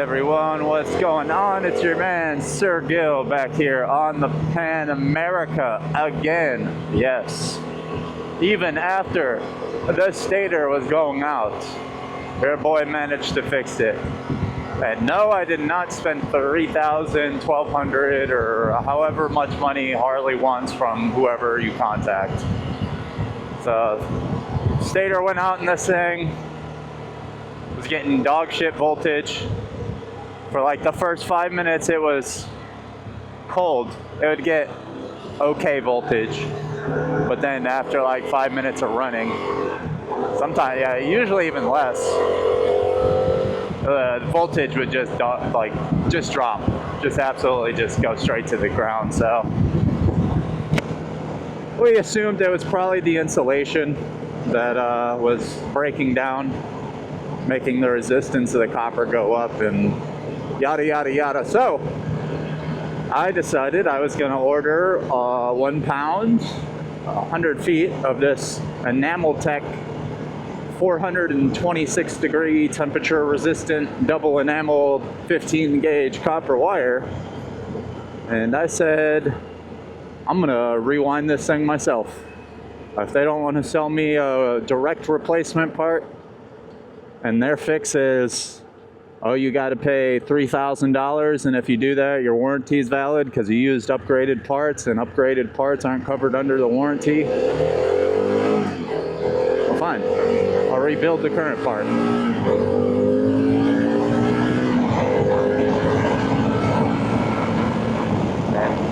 Everyone, what's going on? It's your man Sir Gil back here on the Pan America again. Yes, even after the stator was going out, your boy managed to fix it. And no, I did not spend $3,000, $1,200, or however much money Harley wants from whoever you contact. So stator went out in this thing, was getting dog shit voltage. For like the first 5 minutes it was cold. It would get okay voltage. But then after like 5 minutes of running, sometimes, yeah, usually even less, the voltage would just drop, just absolutely just go straight to the ground. So we assumed it was probably the insulation that was breaking down, making the resistance of the copper go up and yada yada yada. So I decided I was going to order 1 pound, 100 feet of this Enamel Tech 426 degree temperature resistant double enamel 15 gauge copper wire, and I said I'm gonna rewind this thing myself. If they don't want to sell me a direct replacement part and their fix is, oh, you got to pay $3,000, and if you do that, your warranty is valid because you used upgraded parts, and upgraded parts aren't covered under the warranty. Well, fine. I'll rebuild the current part. And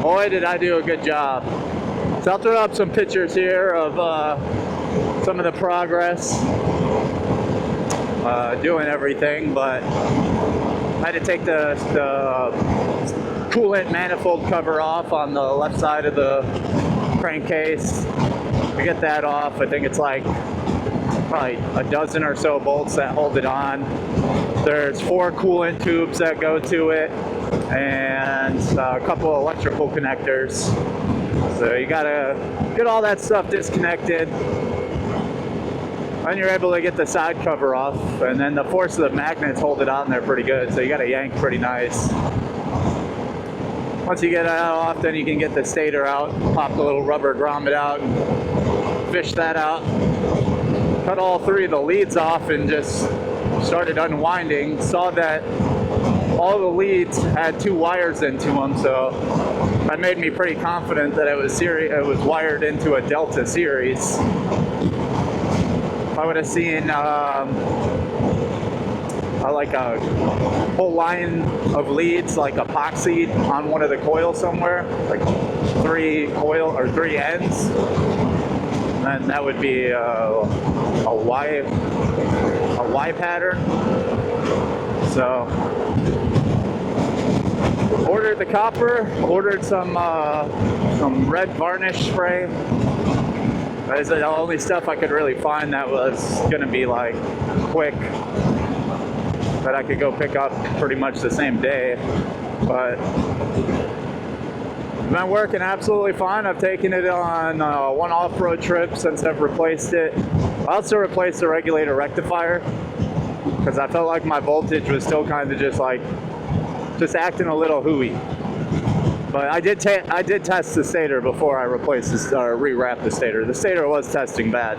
boy, did I do a good job. So I'll throw up some pictures here of some of the progress. Doing everything, but I had to take the coolant manifold cover off on the left side of the crankcase. To get that off, I think it's like probably a dozen or so bolts that hold it on. There's 4 coolant tubes that go to it and a couple of electrical connectors. So you gotta get all that stuff disconnected. And you're able to get the side cover off, and then the force of the magnets hold it on there pretty good, so you got to yank pretty nice. Once you get that off, then you can get the stator out, pop the little rubber grommet out, and fish that out. Cut all 3 of the leads off and just started unwinding. Saw that all the leads had 2 wires into them, so that made me pretty confident that it was wired into a Delta series. I would have seen like a whole line of leads, like epoxied on one of the coils somewhere, like 3 ends, and that would be a Y pattern. So ordered the copper, ordered some red varnish spray. That's the only stuff I could really find that was going to be like quick, that I could go pick up pretty much the same day. But it's been working absolutely fine. I've taken it on 1 off-road trip since I've replaced it. I also replaced the regulator rectifier because I felt like my voltage was still kind of just acting a little hooey. But I did test the stator before I replaced this, rewrapped the stator. The stator was testing bad.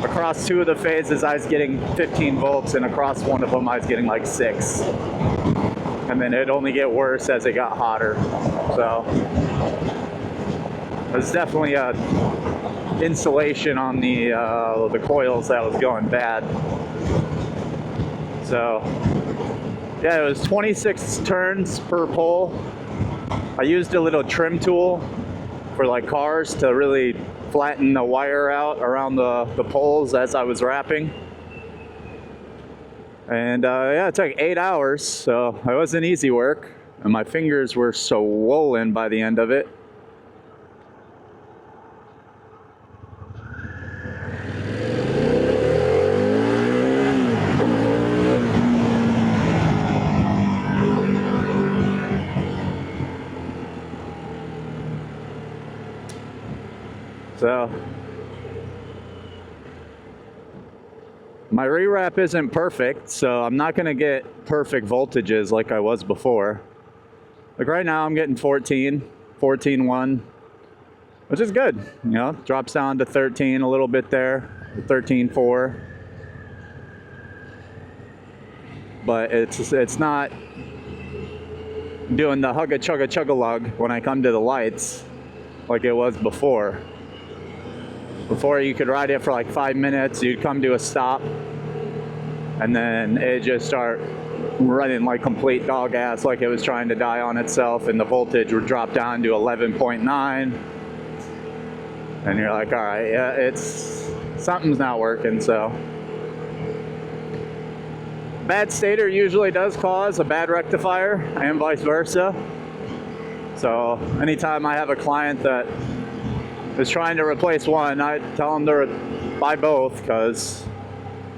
Across 2 of the phases, I was getting 15 volts, and across 1 of them, I was getting like 6. And then it'd only get worse as it got hotter. So there's definitely a insulation on the coils that was going bad. So yeah, it was 26 turns per pole. I used a little trim tool for like cars to really flatten the wire out around the poles as I was wrapping. And yeah, it took 8 hours, so it wasn't easy work. And my fingers were swollen by the end of it. So My rewrap isn't perfect, so I'm not gonna get perfect voltages like I was before. Like right now I'm getting 14.1, which is good. You know, drops down to 13 a little bit there, 13.4. But it's not doing the hugga chugga chugga lug when I come to the lights like it was before. Before you could ride it for like 5 minutes, you'd come to a stop, and then it just start running like complete dog ass, like it was trying to die on itself, and the voltage would drop down to 11.9, and you're like, all right, yeah, something's not working. So bad stator usually does cause a bad rectifier, and vice versa. So anytime I have a client that is trying to replace one, I tell them to buy both, because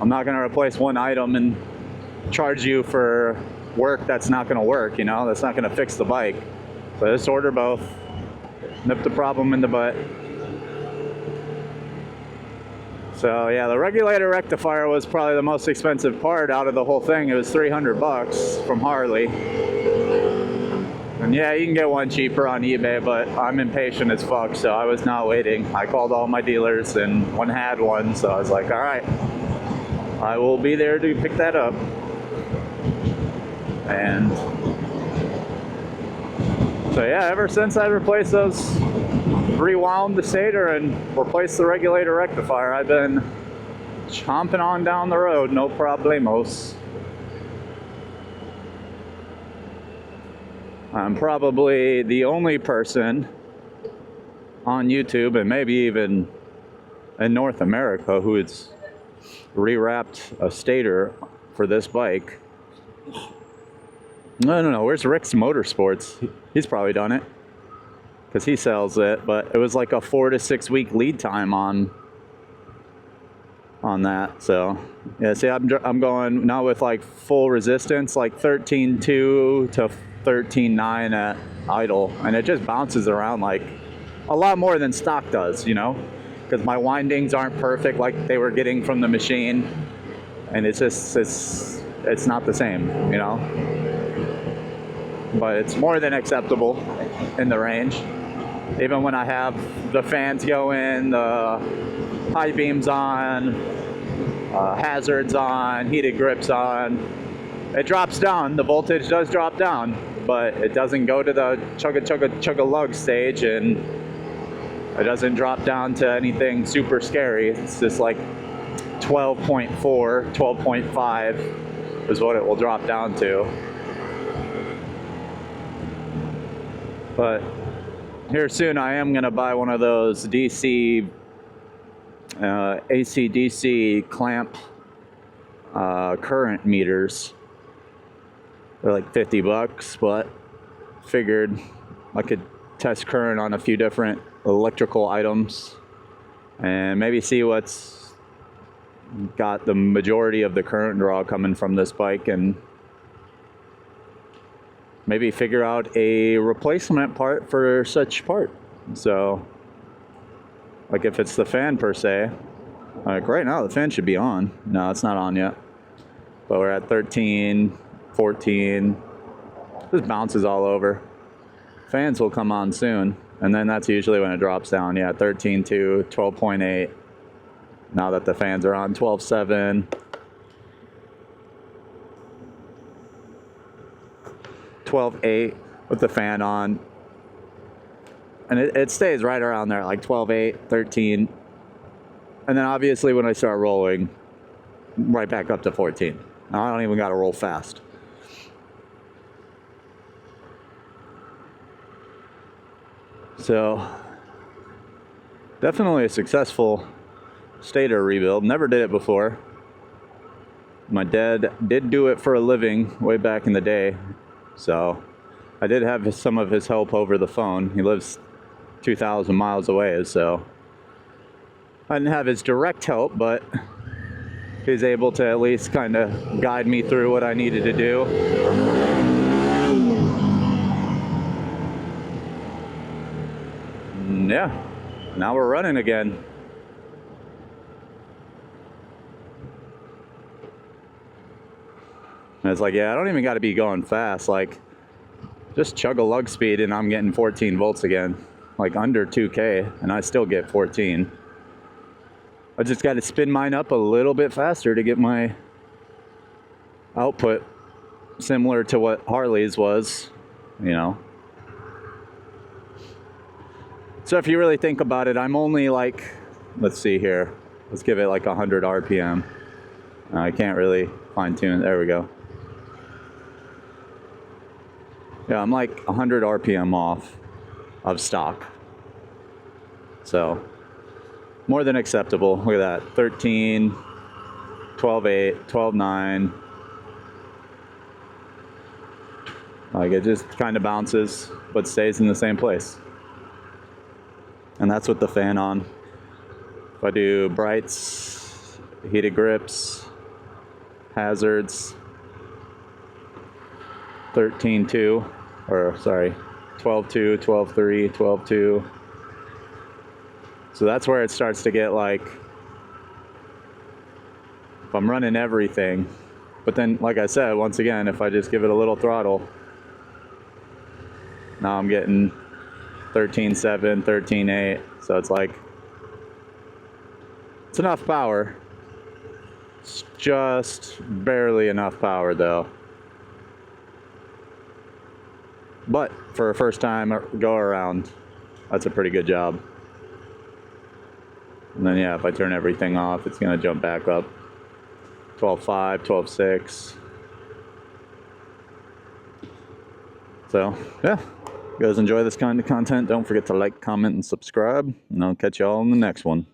I'm not going to replace one item and charge you for work that's not going to work, you know, that's not going to fix the bike. So just order both, nip the problem in the butt. So yeah, the regulator rectifier was probably the most expensive part out of the whole thing. It was $300 from Harley. And yeah, you can get one cheaper on eBay, but I'm impatient as fuck, so I was not waiting. I called all my dealers and one had one, so I was like, all right, I will be there to pick that up. And so yeah, ever since I replaced those, rewound the stator and replaced the regulator rectifier, I've been chomping on down the road, no problemos. I'm probably the only person on YouTube, and maybe even in North America, who has rewrapped a stator for this bike. No, where's Rick's Motorsports? He's probably done it, because he sells it, but it was like a 4 to 6 week lead time on that. So yeah, see, I'm going now with like full resistance, like 13.2 to 13.9 at idle, and it just bounces around like a lot more than stock does, you know, because my windings aren't perfect like they were getting from the machine, and it's not the same, you know, but it's more than acceptable in the range. Even when I have the fans going, the high beams on, hazards on, heated grips on, it drops down. The voltage does drop down, but it doesn't go to the chugga chugga chugga lug stage, and it doesn't drop down to anything super scary. It's just like 12.4, 12.5 is what it will drop down to. But here soon I am going to buy one of those AC DC clamp current meters. They're like $50, but figured I could test current on a few different electrical items and maybe see what's got the majority of the current draw coming from this bike, and maybe figure out a replacement part for such part. So like if it's the fan per se, like right now the fan should be on. No, it's not on yet, but we're at 13, 14, just bounces all over. Fans will come on soon, and then that's usually when it drops down. Yeah, 13.2, 12.8. Now that the fans are on, 12.7. 12.8 with the fan on. And it stays right around there, like 12.8, 13. And then obviously when I start rolling, right back up to 14. Now I don't even got to roll fast. So definitely a successful stator rebuild. Never did it before. My dad did do it for a living way back in the day, so I did have some of his help over the phone. He lives 2,000 miles away, so I didn't have his direct help, but he's able to at least kind of guide me through what I needed to do. And yeah, now we're running again. And it's like, yeah, I don't even got to be going fast. Like, just chug a lug speed and I'm getting 14 volts again. Like under 2K, and I still get 14. I just got to spin mine up a little bit faster to get my output similar to what Harley's was, you know. So if you really think about it, I'm only like, let's see here. Let's give it like 100 RPM. I can't really fine tune. There we go. Yeah, I'm like 100 RPM off of stock. So, more than acceptable. Look at that. 13, 12.8, 12.9. Like, it just kind of bounces, but stays in the same place. And that's with the fan on. If I do brights, heated grips, hazards, 13.2, or sorry, 12.2, 12.3, 12.2. So that's where it starts to get like, if I'm running everything, but then like I said, once again, if I just give it a little throttle, now I'm getting 13.7, 13.8. So it's like, it's enough power. It's just barely enough power though. But for a first time go around, that's a pretty good job. And then yeah, if I turn everything off, it's gonna jump back up. 12.5, 12.6. So yeah, if you guys enjoy this kind of content, don't forget to like, comment, and subscribe, and I'll catch you all in the next one.